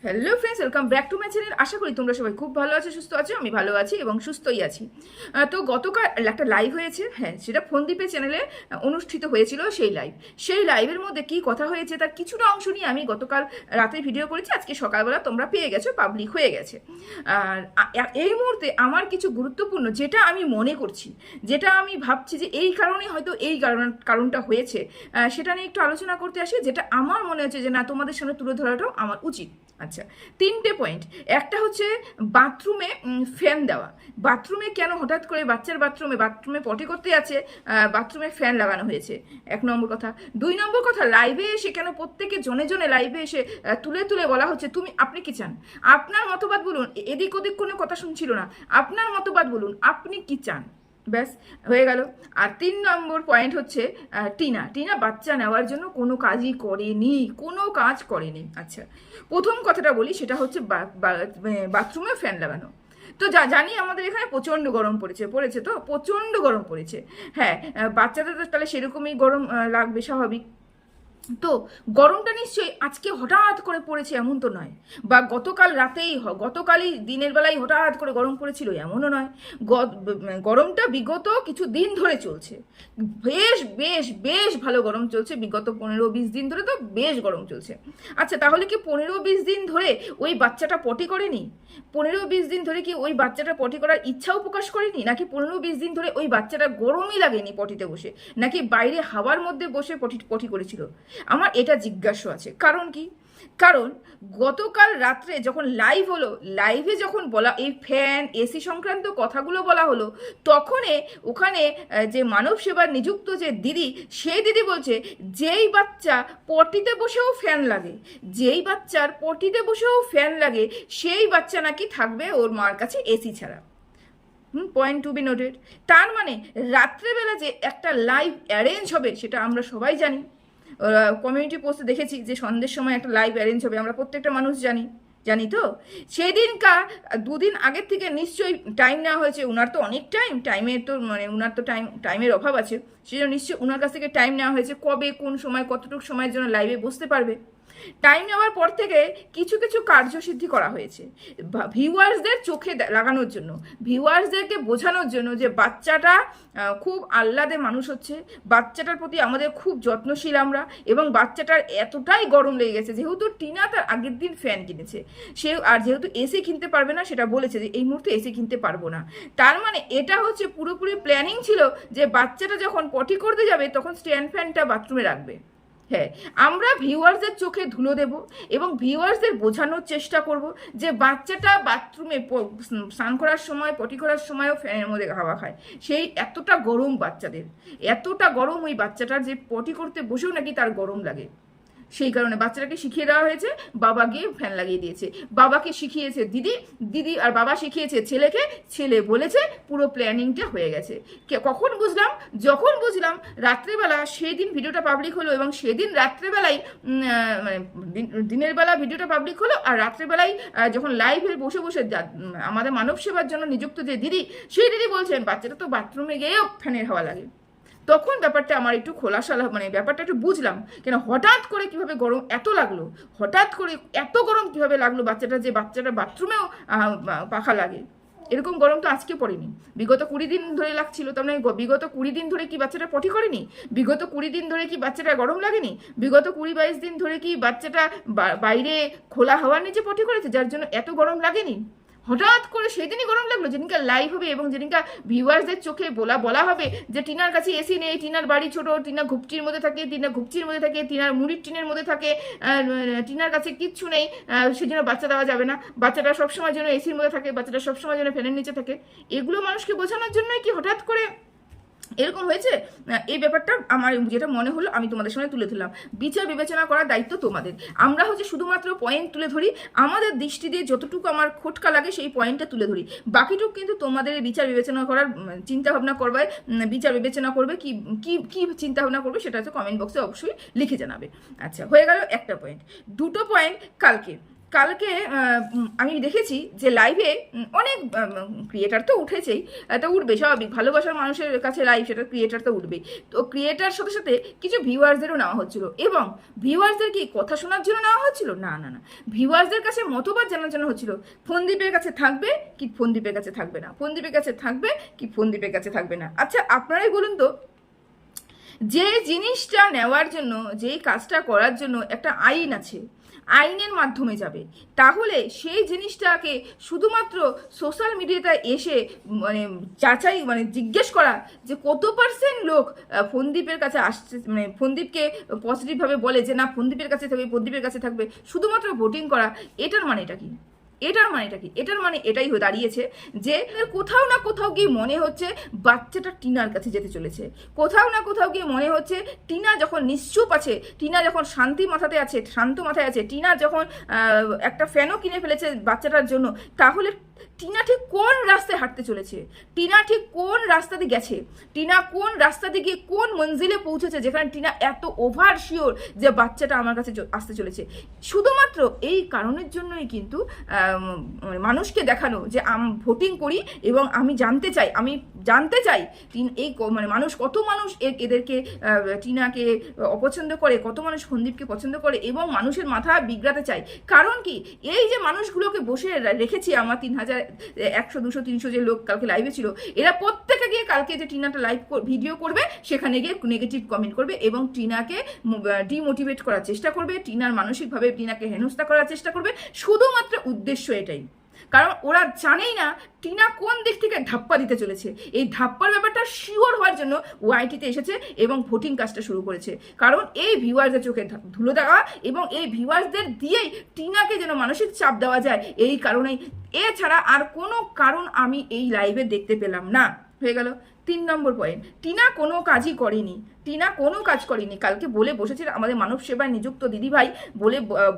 Hello friends, welcome back to my channel. আশা করি তোমরা সবাই খুব ভালো আছো, সুস্থ আছো। আমি ভালো আছি এবং সুস্থই আছি। তো গতকাল একটা লাইভ হয়েছে, হ্যাঁ, সেটা ফোনদীপের চ্যানেলে অনুষ্ঠিত হয়েছিল। সেই লাইভের মধ্যে কি কথা হয়েছে তার কিছুটা অংশ নিয়ে আমি গতকাল রাতে ভিডিও করেছি। আজকে সকালবেলা তোমরা পেয়ে গেছো, পাবলিক হয়ে গেছে। আর এই মুহূর্তে আমার কিছু গুরুত্বপূর্ণ, যেটা আমি মনে করছি, যেটা আমি ভাবছি যে এই কারণে হয়তো এই কারণটা হয়েছে, সেটা নিয়ে একটু আলোচনা করতে আসি, যেটা আমার মনে হচ্ছে যে না, তোমাদের সামনে তুলে ধরাটাও আমার উচিত। আচ্ছা, 3টে পয়েন্ট। একটা হচ্ছে বাথরুমে ফ্যান দেওয়া। বাথরুমে কেন হঠাৎ করে বাচ্চার বাথরুমে পটি করতে আছে, বাথরুমে ফ্যান লাগানো হয়েছে, 1 নম্বর কথা। 2 নম্বর কথা, লাইভে এসে কেন প্রত্যেকে জনে জনে লাইভে এসে তুলে তুলে বলা হচ্ছে আপনি কি চান, আপনার মতবাদ বলুন। এদিক ওদিক কোনো কথা শুনছিল না, আপনার মতবাদ বলুন, আপনি কি চান, ব্যাস হয়ে গেল। আর 3 নম্বর পয়েন্ট হচ্ছে টিনা বাচ্চা নেওয়ার জন্য কোনো কাজই করেনি, কোনো কাজ করেনি। আচ্ছা, প্রথম কথাটা বলি, সেটা হচ্ছে বাথরুমে ফ্যান লাগানো। তো জানি আমাদের এখানে প্রচণ্ড গরম পড়েছে তো প্রচণ্ড গরম পড়েছে। হ্যাঁ, বাচ্চাদের তো তাহলে সেরকমই গরম লাগবে, স্বাভাবিক। তো গরমটা নিশ্চয়ই আজকে হঠাৎ করে পড়েছে এমন তো নয়, বা গতকালই দিনের বেলায় হঠাৎ করে গরম পড়েছিল এমনও নয়। গরমটা বিগত কিছু দিন ধরে চলছে, বেশ বেশ বেশ ভালো গরম চলছে। বিগত 15-20 দিন ধরে তো বেশ গরম চলছে। আচ্ছা, তাহলে কি 15-20 দিন ধরে ওই বাচ্চাটা পটি করেনি? 15-20 দিন ধরে কি ওই বাচ্চাটা পটি করার ইচ্ছাও প্রকাশ করেনি? নাকি 15-20 দিন ধরে ওই বাচ্চাটা গরমই লাগেনি পটিতে বসে? নাকি বাইরে হাওয়ার মধ্যে বসে পটি করেছিল? আমার এটা জিজ্ঞাসা আছে। কারণ কি? কারণ গতকাল রাত্রে যখন লাইভ হলো, লাইভে যখন বলা এই ফ্যান এসি সংক্রান্ত কথাগুলো বলা হলো, তখনই ওখানে যে মানব সেবার নিযুক্ত যে দিদি, সেই দিদি বলছে যেই বাচ্চা পটিতে বসেও ফ্যান লাগে, যেই বাচ্চার পটিতে বসেও ফ্যান লাগে, সেই বাচ্চা নাকি থাকবে ওর মার কাছে এসি ছাড়া। Point to be noted. তার মানে রাত্রেবেলা যে একটা লাইভ অ্যারেঞ্জ হবে, সেটা আমরা সবাই জানি। কমিউনিটি পোস্টে দেখেছি যে সন্ধ্যের সময় একটা লাইভ অ্যারেঞ্জ হবে, আমরা প্রত্যেকটা মানুষ জানি তো। সেদিনকার 2 দিন আগের থেকে নিশ্চয়ই টাইম নেওয়া হয়েছে। উনার তো অনেক টাইমের তো উনার তো টাইমের অভাব আছে, সেই জন্য নিশ্চয়ই উনার কাছ থেকে টাইম নেওয়া হয়েছে কবে কোন সময় কতটুকু সময়ের জন্য লাইভে বসতে পারবে। টাইম নেওয়ার পর থেকে কিছু কিছু কার্যসিদ্ধি করা হয়েছে ভিউয়ার্সদের চোখে লাগানোর জন্য, ভিউয়ার্সদেরকে বোঝানোর জন্য যে বাচ্চাটা খুব আহ্লাদে মানুষ হচ্ছে, বাচ্চাটার প্রতি আমাদের খুব যত্নশীল আমরা, এবং বাচ্চাটার এতটাই গরম লেগে গেছে। যেহেতু টিনা তার আগের দিন ফ্যান কিনেছে, আর যেহেতু এসি কিনতে পারবে না, সেটা বলেছে যে এই মুহূর্তে এসি কিনতে পারবো না। তার মানে এটা হচ্ছে পুরোপুরি প্ল্যানিং ছিল যে বাচ্চাটা যখন পটি করতে যাবে তখন স্ট্যান্ড ফ্যানটা বাথরুমে রাখবে। হ্যাঁ, আমরা ভিউয়ার্সদের চোখে ধুলো দেব এবং ভিউয়ার্সদের বোঝানোর চেষ্টা করব যে বাচ্চাটা বাথরুমে স্নান করার সময়, পটি করার সময়ও ফ্যানের মধ্যে হাওয়া খায়। সেই এতটা গরম বাচ্চাদের, এতটা গরম ওই বাচ্চাটার, যে পটি করতে বসেও নাকি তার গরম লাগে। সেই কারণে বাচ্চাটাকে শিখিয়ে দেওয়া হয়েছে, বাবা গিয়ে ফ্যান লাগিয়ে দিয়েছে। বাবাকে শিখিয়েছে দিদি আর বাবা শিখিয়েছে ছেলেকে, ছেলে বলেছে, পুরো প্ল্যানিংটা হয়ে গেছে। কখন বুঝলাম? যখন বুঝলাম রাত্রেবেলা, সেই দিন ভিডিওটা পাবলিক হলো, এবং সেদিন রাত্রেবেলায় মানে দিনের বেলা ভিডিওটা পাবলিক হলো, আর রাত্রেবেলায় যখন লাইভে বসে বসে আমাদের মানব সেবার জন্য নিযুক্ত যে দিদি, সেই দিদি বলছেন বাচ্চাটা তো বাথরুমে গিয়েও ফ্যানের হাওয়া লাগে। তখন ব্যাপারটা আমার একটু খোলাসা, ব্যাপারটা একটু বুঝলাম, কেন হঠাৎ করে কিভাবে গরম এত লাগলো, হঠাৎ করে এত গরম কিভাবে লাগলো বাচ্চাটা, যে বাচ্চাটা বাথরুমেও পাখা লাগে। এরকম গরম তো আজকে পড়েনি, বিগত 20 দিন ধরে লাগছিল। তার মানে বিগত 20 দিন ধরে কি বাচ্চাটা পটি করেনি? বিগত 20 দিন ধরে কি বাচ্চাটা গরম লাগেনি? বিগত 20-22 দিন ধরে কি বাচ্চাটা বাইরে খোলা হাওয়ার নিচে পটি করেছে, যার জন্য এত গরম লাগেনি? হঠাৎ করে সেদিনই গরম লাগলো, যেদিনকার লাইভ হবে এবং যেদিনকার ভিউয়ার্সদের চোখে বলা হবে যে টিনার কাছে এসি নেই, টিনার বাড়ি ছোট, টিনা ঘুপচির মধ্যে থাকে, টিনার মুড়ির টিনের মধ্যে থাকে, টিনার কাছে কিচ্ছু নেই, সেই জন্য বাচ্চা দেওয়া যাবে না, বাচ্চাটা সবসময় যেন এসির মধ্যে থাকে, বাচ্চাটা সবসময় যেন ফ্যানের নিচে থাকে। এগুলো মানুষকে বোঝানোর জন্যই কি হঠাৎ করে এরকম হয়েছে? এই ব্যাপারটা আমার যেটা মনে হলো আমি তোমাদের সঙ্গে তুলে ধরলাম। বিচার বিবেচনা করার দায়িত্ব তোমাদের। আমরা হচ্ছে শুধুমাত্র পয়েন্ট তুলে ধরি, আমাদের দৃষ্টি দিয়ে যতটুকু আমার খোটকা লাগে সেই পয়েন্টটা তুলে ধরি, বাকিটুকু কিন্তু তোমাদের বিচার বিবেচনা করার চিন্তা ভাবনা করবে, বিচার বিবেচনা করবে, কি কি কি চিন্তা ভাবনা করবে সেটা হচ্ছে কমেন্ট বক্সে অবশ্যই লিখে জানাবে। আচ্ছা, হয়ে গেল একটা পয়েন্ট। 2টো পয়েন্ট কালকে আমি দেখেছি যে লাইভে অনেক ক্রিয়েটার তো উঠেছেই, তো উঠবে স্বাভাবিক, ভালোবাসার মানুষের কাছে লাইভ, সেটা ক্রিয়েটার তো উঠবেই। তো ক্রিয়েটার সাথে সাথে কিছু ভিউয়ার্সদেরও নেওয়া হচ্ছিল, এবং ভিউয়ার্সদের কি কথা শোনার জন্য নেওয়া হচ্ছিল? না না না, ভিউয়ার্সদের কাছে মতবাদ জানার জন্য হচ্ছিল। ফোনদীপের কাছে থাকবে কি ফোনদীপের কাছে থাকবে না, ফোনদীপের কাছে থাকবে কি ফোনদীপের কাছে থাকবে না। আচ্ছা আপনারাই বলুন তো, যে জিনিসটা নেওয়ার জন্য, যেই কাজটা করার জন্য একটা আইন আছে, আইনের মাধ্যমে যাবে, তাহলে সেই জিনিসটাকে শুধুমাত্র সোশ্যাল মিডিয়াতে এসে মানে যাচাই মানে জিজ্ঞেস করা যে কত পার্সেন্ট লোক ফোনদীপের কাছে আসছে, মানে ফোনদীপকে পজিটিভভাবে বলে যে না ফোনদীপের কাছে থাকবে, ফোনদীপের কাছে থাকবে, শুধুমাত্র ভোটিং করা, এটার মানেটা কি? এটার মানেটা কি? এটার মানে এটাই হয়ে দাঁড়িয়েছে যে কোথাও না কোথাও গিয়ে মনে হচ্ছে বাচ্চাটা টিনার কাছে যেতে চলেছে, কোথাও না কোথাও গিয়ে মনে হচ্ছে টিনা যখন নিশ্চুপ আছে, টিনা যখন শান্ত মাথায় আছে, টিনা যখন একটা ফ্যানও কিনে ফেলেছে বাচ্চাটার জন্য, তাহলে টিনা ঠিক কোন রাস্তায় হাঁটতে চলেছে, টিনা ঠিক কোন রাস্তা দিয়ে গেছে, টিনা কোন রাস্তা দিয়ে গিয়ে কোন মঞ্জিলে পৌঁছেছে যেখানে টিনা এত ওভার শিওর যে বাচ্চাটা আমার কাছে আসতে চলেছে। শুধুমাত্র এই কারণের জন্যই কিন্তু মানুষকে দেখানো যে ভোটিং করি এবং আমি জানতে চাই এই মানে মানুষ, কত মানুষ এদেরকে টিনাকে অপছন্দ করে, কত মানুষ ফোনদীপকে পছন্দ করে, এবং মানুষের মাথা বিগড়াতে চাই। কারণ কি, এই যে মানুষগুলোকে বসে রেখেছি আমার 3000 100 200 300 যে লোক কালকে লাইভে ছিল, এরা প্রত্যেকে গিয়ে কালকে যে টিনাটা লাইভ ভিডিও করবে সেখানে গিয়ে নেগেটিভ কমেন্ট করবে এবং টিনাকে ডিমোটিভেট করার চেষ্টা করবে, টিনার মানসিকভাবে টিনাকে হেনস্থা করার চেষ্টা করবে। শুধুমাত্র উদ্দেশ্য এটাই, কারণ ওরা জানেই না টিনা কোন দিক থেকে ধাপ্পা দিতে চলেছে। এই ধাপ্পার ব্যাপারটা শিওর হওয়ার জন্য ওআইটিতে এসেছে এবং ভোটিং কাজটা শুরু করেছে, কারণ এই ভিউয়ার্সদের চোখে ধুলো দেওয়া এবং এই ভিউয়ার্সদের দিয়েই টিনাকে যেন মানসিক চাপ দেওয়া যায়, এই কারণেই। এছাড়া আর কোনো কারণ আমি এই লাইভে দেখতে পেলাম না। হয়ে গেল 3 নম্বর পয়েন্ট, টিনা কোনো কাজই করেনি, টিনা কোনো কাজ করেনি। কালকে বলে বসেছিল আমাদের মানব সেবায় নিযুক্ত দিদিভাই,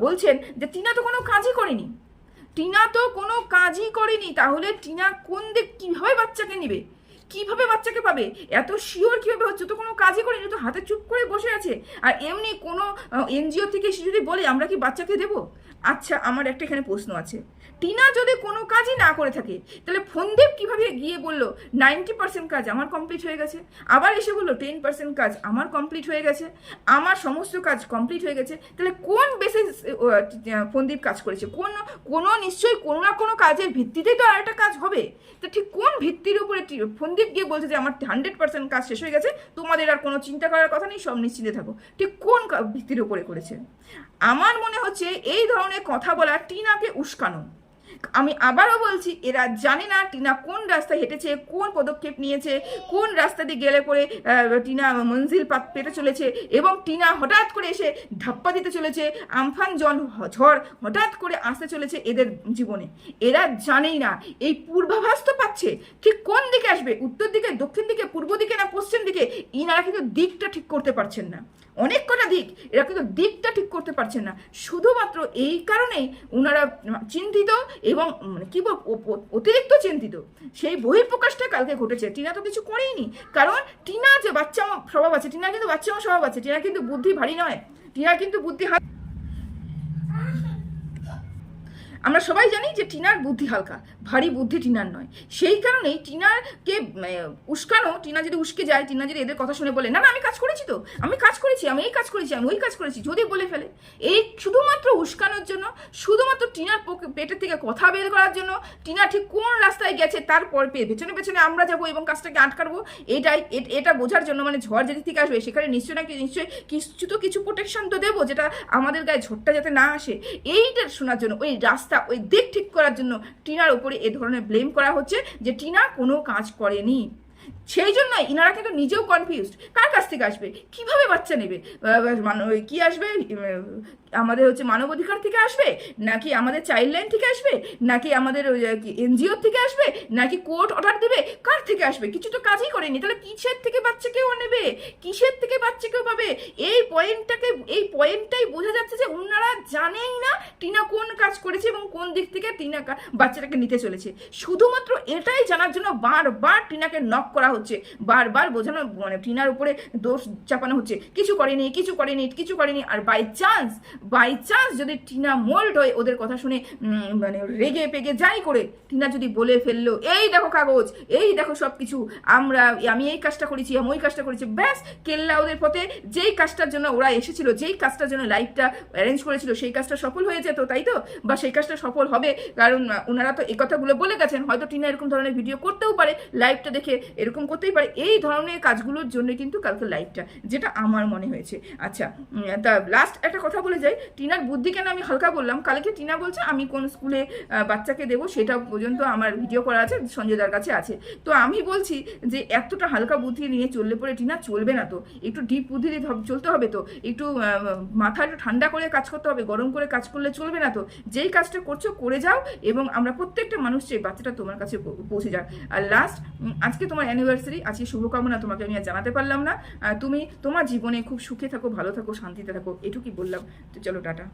বলছেন যে টিনা তো কোনো কাজই করেনি, টিনা তো কোনো কাজই করেনি। তাহলে টিনা কোন দিক, কীভাবে বাচ্চাকে নেবে, কিভাবে বাচ্চাকে পাবে, এত শিওর কীভাবে হচ্ছে? তো কোনো কাজই করেনি, তো হাতে চুপ করে বসে আছে। আর এমনি কোনো এনজিও থেকে এসে যদি বলে আমরা কি বাচ্চাকে দেবো? আচ্ছা আমার একটা এখানে প্রশ্ন আছে, টিনা যদি কোনো কাজই না করে থাকে তাহলে ফোনদীপ কিভাবে গিয়ে বললো 90% কাজ আমার কমপ্লিট হয়ে গেছে, আবার এসে বললো 10% কাজ আমার কমপ্লিট হয়ে গেছে, আমার সমস্ত কাজ কমপ্লিট হয়ে গেছে? তাহলে কোন বেসিস ফোনদীপ কাজ করেছে? কোনো নিশ্চয়ই কোনো না কোনো কাজের ভিত্তিতেই তো আর একটা কাজ হবে। তো ঠিক কোন ভিত্তির উপরে ফোনদীপ গিয়ে বলছে যে আমার 100% কাজ শেষ হয়ে গেছে, তোমাদের আর কোনো চিন্তা করার কথা নেই, সব নিশ্চিন্তে থাকো? ঠিক কোন ভিত্তির উপরে করেছে? আমার মনে হচ্ছে এই ধরনের কথা বলা টিনাকে উস্কানো। আমি আবারও বলছি, এরা জানে না টিনা কোন রাস্তায় হেঁটেছে, কোন পদক্ষেপ নিয়েছে, কোন রাস্তা দিয়ে গেলে পরে টিনা মঞ্জিল পেতে চলেছে, এবং টিনা হঠাৎ করে এসে ধাপ্পা দিতে চলেছে, আমফান ঝড় হঠাৎ করে আসতে চলেছে এদের জীবনে। এরা জানেই না, এই পূর্বাভাস তো পাচ্ছে ঠিক কোন দিকে আসবে, উত্তর দিকে, দক্ষিণ দিকে, পূর্ব দিকে না পশ্চিম দিকে। ইনারা কিন্তু দিকটা ঠিক করতে পারছেন না, অনেক কটা দিক, এরা কিন্তু দিকটা ঠিক করতে পারছেন না। শুধুমাত্র এই কারণেই ওনারা চিন্তিত এবং কি বল অতিরিক্ত চিন্তিত। সেই বহিঃপ্রকাশটা কালকে ঘটেছে। টিনা তো কিছু করেইনি, কারণ টিনা যে বাচ্চা স্বভাব আছে, টিনা কিন্তু বাচ্চা স্বভাব আছে, টিনা কিন্তু বুদ্ধি ভারী নয়, টিনা কিন্তু বুদ্ধি আমরা সবাই জানি যে টিনার বুদ্ধি হালকা, ভারী বুদ্ধি টিনার নয়। সেই কারণেই টিনাকে উস্কানো, টিনা যদি উস্কে যায়, টিনা যদি এদের কথা শুনে বলে না না আমি কাজ করেছি, তো আমি কাজ করেছি, আমি এই কাজ করেছি, আমি ওই কাজ করেছি, যদি বলে ফেলে, এই শুধুমাত্র উস্কানোর জন্য, শুধুমাত্র টিনার পেটের থেকে কথা বের করার জন্য, টিনা ঠিক কোন রাস্তায় গেছে তারপর পেছনে পেছনে আমরা যাবো এবং কাজটাকে আটকাবো, এটা বোঝার জন্য, মানে ঝড় যেদিক থেকে আসবে সেখানে নিশ্চয়ই কিছু প্রোটেকশন তো দেবো, যেটা আমাদের গায়ে ঝড়টা যাতে না আসে, এইটা শোনার জন্য, ওই রাস্তা ওই দিক ঠিক করার জন্য টিনার উপরে এ ধরনের ব্লেম করা হচ্ছে যে টিনা কোনো কাজ করেনি। সেই জন্য ইনারা কিন্তু নিজেও কনফিউজড, কার কাছ থেকে আসবে, কিভাবে বাচ্চা নেবে, কি আসবে, আমাদের হচ্ছে মানবাধিকার থেকে আসবে, নাকি আমাদের চাইল্ড লাইন থেকে আসবে, নাকি আমাদের এনজিও থেকে আসবে, নাকি কোর্ট অর্ডার দেবে, কার থেকে আসবে? কিছু তো কাজই করেনি, তাহলে কিসের থেকে বাচ্চাকেও নেবে, কিসের থেকে বাচ্চাকেও পাবে? এই পয়েন্টটাই বোঝা যাচ্ছে যে ওনারা জানেই না টিনা কোন কাজ করেছে এবং কোন দিক থেকে টিনা বাচ্চাটাকে নিতে চলেছে। শুধুমাত্র এটাই জানার জন্য বারবার টিনাকে নক করা হচ্ছে, বারবার বোঝানো, মানে টিনার উপরে দোষ চাপানো হচ্ছে, কিছু করেনি। আর বাই চান্স বাই চান্স যদি টিনা মোল্ড হয়ে ওদের কথা শুনে মানে রেগে পেগে যাই করে টিনা যদি বলে ফেললো এই দেখো কাগজ, এই দেখো সব কিছু, আমি এই কাজটা করেছি, আমি ওই কাজটা করেছি, ব্যাস কেল্লা ওদের পথে। যেই কাজটার জন্য ওরা এসেছিল, যেই কাজটার জন্য লাইভটা অ্যারেঞ্জ করেছিল, সেই কাজটা সফল হয়ে যেত, তাই তো? বা সেই কাজটা সফল হবে, কারণ ওনারা তো এই কথাগুলো বলে গেছেন। হয়তো টিনা এরকম ধরনের ভিডিও করতেও পারে, লাইভটা দেখে এরকম করতেই পারে। এই ধরনের কাজগুলোর জন্য কিন্তু কালকে লাইভটা, যেটা আমার মনে হয়েছে। আচ্ছা, তা লাস্ট একটা কথা বলে যাই, টিনার বুদ্ধি কেন আমি হালকা বললাম। কালকে টিনা বলছে আমি কোন স্কুলে বাচ্চাকে দেবো সেটা পর্যন্ত আমার ভিডিও করা আছে, সঞ্জয়দার কাছে আছে। তো আমি বলছি যে এতটা হালকা বুদ্ধি নিয়ে চললে পরে টিনা চলবে না তো, একটু ডিপ বুদ্ধি দিয়ে চলতে হবে তো, একটু মাথা একটু ঠান্ডা করে কাজ করতে হবে, গরম করে কাজ করলে চলবে না তো। যেই কাজটা করছো করে যাও, এবং আমরা প্রত্যেকটা মানুষ চাই বাচ্চাটা তোমার কাছে পৌঁছে যাক। আর লাস্ট, আজকে তোমার অ্যানিভার্সারি, আজকে শুভকামনা তোমাকে আমি আর জানাতে পারলাম না। তুমি তোমার জীবনে খুব সুখে থাকো, ভালো থাকো, শান্তিতে থাকো, এটুকুই বললাম। তো চলো টাটা।